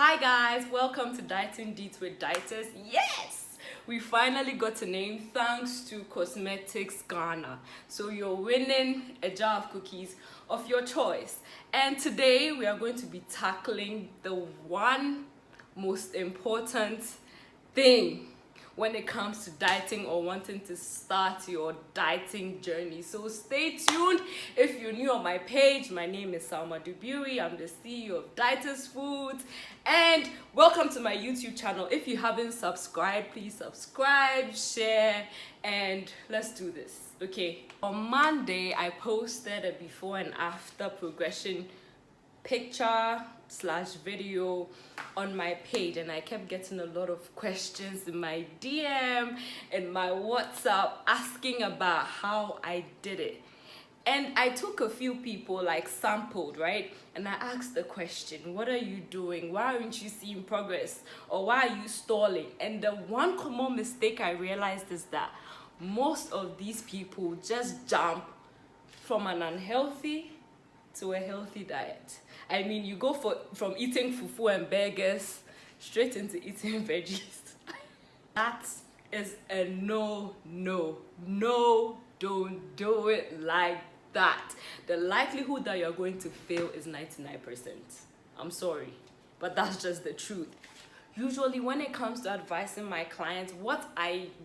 Hi guys, welcome to Dieting Deets with Dieters. Yes! We finally got a name thanks to Cosmetics Ghana. So you're winning a jar of cookies of your choice. And today we are going to be tackling the one most important thing when it comes to dieting or wanting to start your dieting journey. So stay tuned. If you're new on my page, my name is Salma Duburi. I'm the CEO of Dieters Foods, and welcome to my YouTube channel. If you haven't subscribed, please subscribe, share, and let's do this. Okay, on Monday I posted a before and after progression picture / video on my page, and I kept getting a lot of questions in my DM and my WhatsApp asking about how I did it. And I took a few people, like sampled, right? And I asked the question, what are you doing? Why aren't you seeing progress? Or why are you stalling? And the one common mistake I realized is that most of these people just jump from an unhealthy to a healthy diet. I mean, you go from eating fufu and burgers straight into eating veggies. That is a no, don't do it like that. The likelihood that you're going to fail is 99%. I'm sorry, but that's just the truth. Usually when it comes to advising my clients,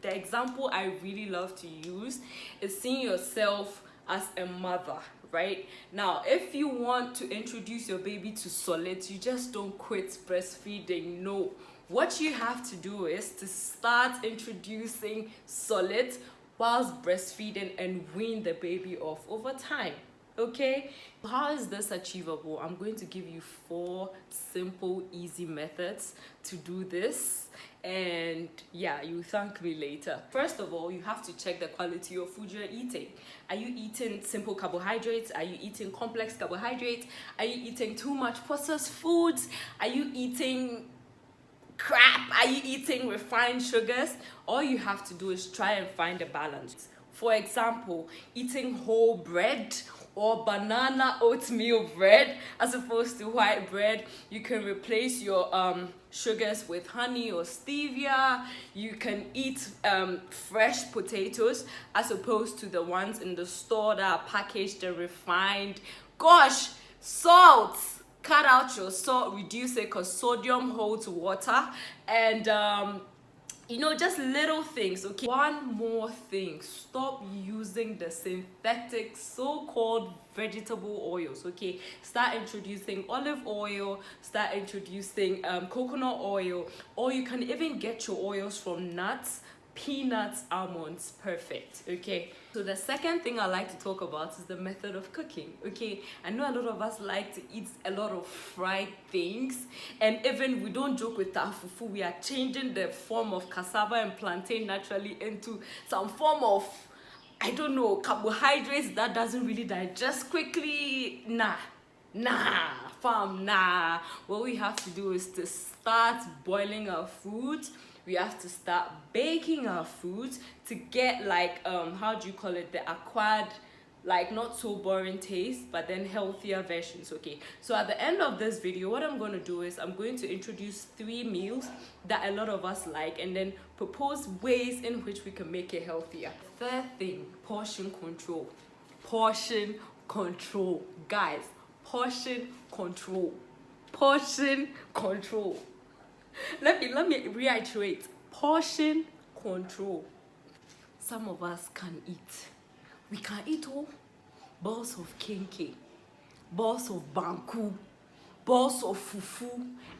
the example I really love to use is seeing yourself as a mother, right? Now, if you want to introduce your baby to solids, you just don't quit breastfeeding. No, what you have to do is to start introducing solids whilst breastfeeding and wean the baby off over time. Okay, how is this achievable? I'm going to give you 4 simple, easy methods to do this, and yeah, you thank me later. First of all, you have to check the quality of food you're eating. Are you eating simple carbohydrates? Are you eating complex carbohydrates? Are you eating too much processed foods? Are you eating crap? Are you eating refined sugars? All you have to do is try and find a balance. For example, eating whole bread or banana oatmeal bread as opposed to white bread. You can replace your sugars with honey or stevia. You can eat fresh potatoes as opposed to the ones in the store that are packaged and refined. Gosh, salt. Cut out your salt, reduce it, because sodium holds water. And just little things. Okay, one more thing, stop using the synthetic so-called vegetable oils. Okay, start introducing olive oil, start introducing coconut oil, or you can even get your oils from nuts, peanuts, almonds. Perfect. Okay, so the second thing I like to talk about is the method of cooking. Okay, I know a lot of us like to eat a lot of fried things, and even we don't joke with our fufu, we are changing the form of cassava and plantain naturally into some form of, I don't know, carbohydrates that doesn't really digest quickly. Nah, fam, nah. What we have to do is to start boiling our food. We have to start baking our food to get the acquired, like, not so boring taste, but then healthier versions. Okay, so at the end of this video, what I'm going to do is I'm going to introduce 3 meals that a lot of us like, and then propose ways in which we can make it healthier. Third thing, portion control. Portion control, guys. Portion control. Let me reiterate. Portion control. Some of us can eat. We can eat balls of kenke, balls of banku, balls of fufu.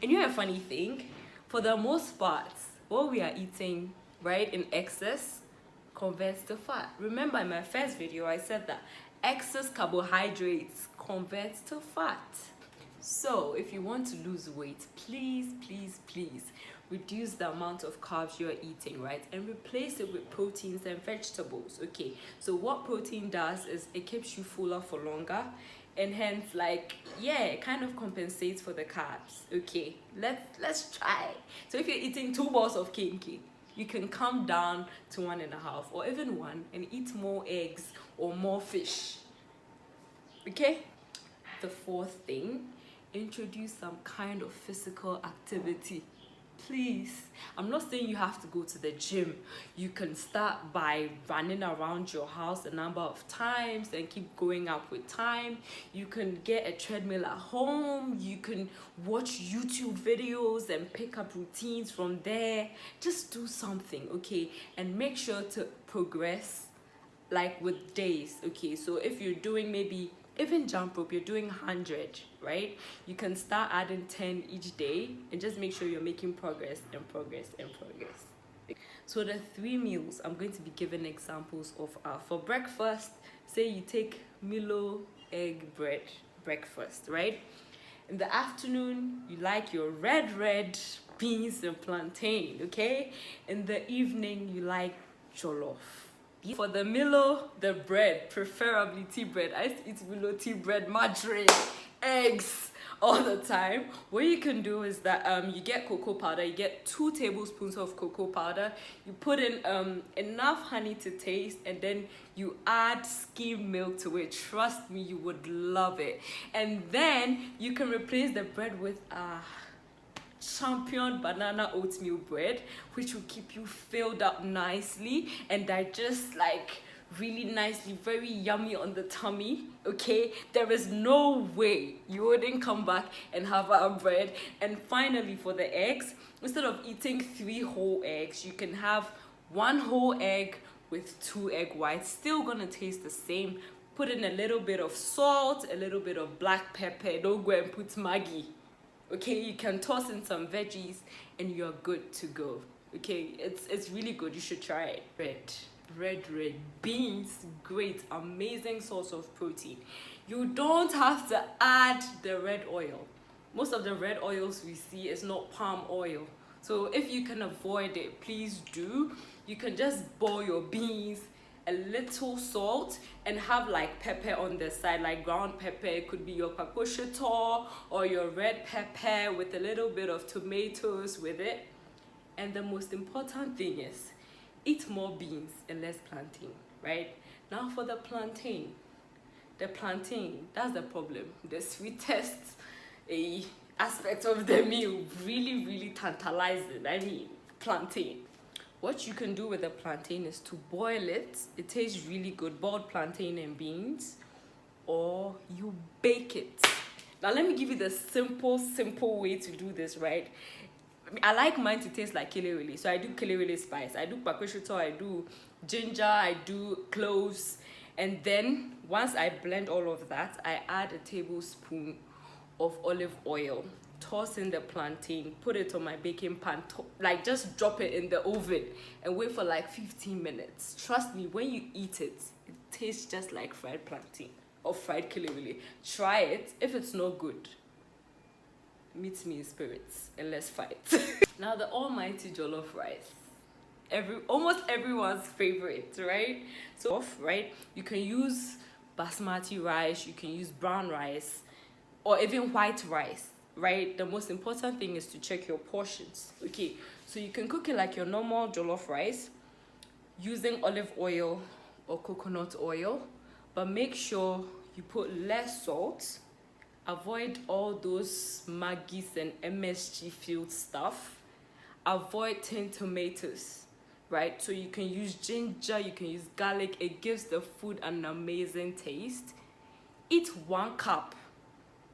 And you know a funny thing? For the most part, what we are eating, right, in excess converts to fat. Remember in my first video, I said that excess carbohydrates converts to fat. So if you want to lose weight, please reduce the amount of carbs you're eating, right? And replace it with proteins and vegetables. Okay, so what protein does is it keeps you fuller for longer, and hence, it kind of compensates for the carbs. Okay, let's try. So if you're eating 2 balls of kenke, you can come down to 1.5 or even 1 and eat more eggs or more fish. Okay, the fourth thing introduce some kind of physical activity. Please, I'm not saying you have to go to the gym. You can start by running around your house a number of times and keep going up with time. You can get a treadmill at home. You can watch YouTube videos and pick up routines from there. Just do something, okay? And make sure to progress like with days, okay? So if you're doing maybe even jump rope, you're doing 100, right? You can start adding 10 each day and just make sure you're making progress and progress and progress. So the 3 meals I'm going to be giving examples of are for breakfast. Say you take Milo egg bread breakfast, right? In the afternoon, you like your red beans and plantain, okay? In the evening, you like jollof. For the Milo, the bread, preferably tea bread. I used to eat Milo tea bread, margarine, eggs all the time. What you can do is that you get cocoa powder. You get 2 tablespoons of cocoa powder. You put in enough honey to taste, and then you add skim milk to it. Trust me, you would love it. And then you can replace the bread with Champion banana oatmeal bread, which will keep you filled up nicely and digest like really nicely, very yummy on the tummy, okay? There is no way you wouldn't come back and have our bread. And finally, for the eggs, instead of eating 3 whole eggs, you can have 1 whole egg with 2 egg whites. Still gonna taste the same. Put in a little bit of salt, a little bit of black pepper. Don't go and put Maggi. Okay, you can toss in some veggies and you're good to go. Okay, it's really good. You should try it. Red beans, great, amazing source of protein. You don't have to add the red oil. Most of the red oils we see is not palm oil. So if you can avoid it, please do. You can just boil your beans, a little salt, and have like pepper on the side, like ground pepper. It could be your pakosheto or your red pepper with a little bit of tomatoes with it. And the most important thing is eat more beans and less plantain, right? Now for the plantain, that's the problem. The sweetest aspect of the meal, really tantalizing. I mean, plantain. What you can do with the plantain is to boil it. It tastes really good, boiled plantain and beans, or you bake it. Now let me give you the simple way to do this, right? I like mine to taste like kelewele, so I do kelewele spice. I do pakosheto, I do ginger, I do cloves, and then once I blend all of that, I add a tablespoon of olive oil. Toss in the plantain, put it on my baking pan, like just drop it in the oven and wait for like 15 minutes. Trust me, when you eat it, it tastes just like fried plantain or fried kelewele. Try it. If it's not good, meet me in spirits and let's fight. Now the almighty jollof rice. Almost everyone's favorite, right? So, right, you can use basmati rice, you can use brown rice, or even white rice. Right, the most important thing is to check your portions. Okay, so you can cook it like your normal jollof rice using olive oil or coconut oil, but make sure you put less salt. Avoid all those Maggi's and MSG filled stuff. Avoid tin tomatoes, right? So you can use ginger, you can use garlic. It gives the food an amazing taste. Eat 1 cup.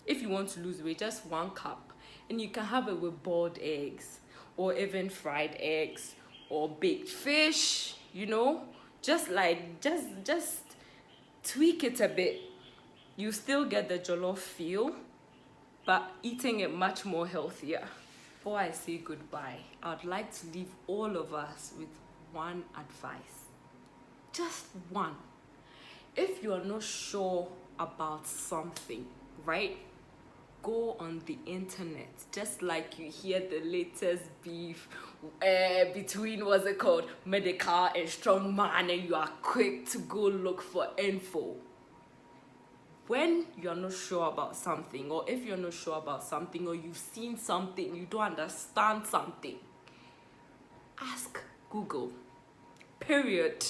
If you want to lose weight, just 1 cup, and you can have it with boiled eggs or even fried eggs or baked fish, you know, just tweak it a bit. You still get the jollof feel, but eating it much more healthier. Before I say goodbye, I'd like to leave all of us with one advice. Just one. If you are not sure about something, right? Go on the internet, just like you hear the latest beef between, what's it called, Medical and Strongman, and you are quick to go look for info. When you're not sure about something, or if you're not sure about something, or you've seen something, you don't understand something, ask Google, period.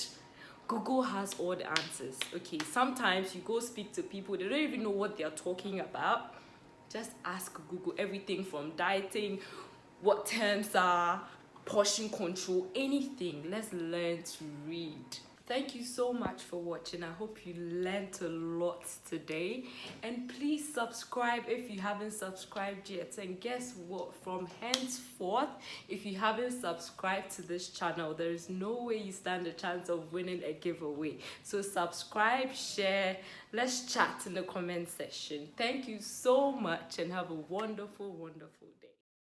Google has all the answers. Okay, sometimes you go speak to people, they don't even know what they're talking about. Just ask Google everything from dieting, what terms are, portion control, anything. Let's learn to read. Thank you so much for watching. I hope you learned a lot today. And please subscribe if you haven't subscribed yet. And guess what? From henceforth, if you haven't subscribed to this channel, there is no way you stand a chance of winning a giveaway. So subscribe, share, let's chat in the comment section. Thank you so much and have a wonderful, wonderful day.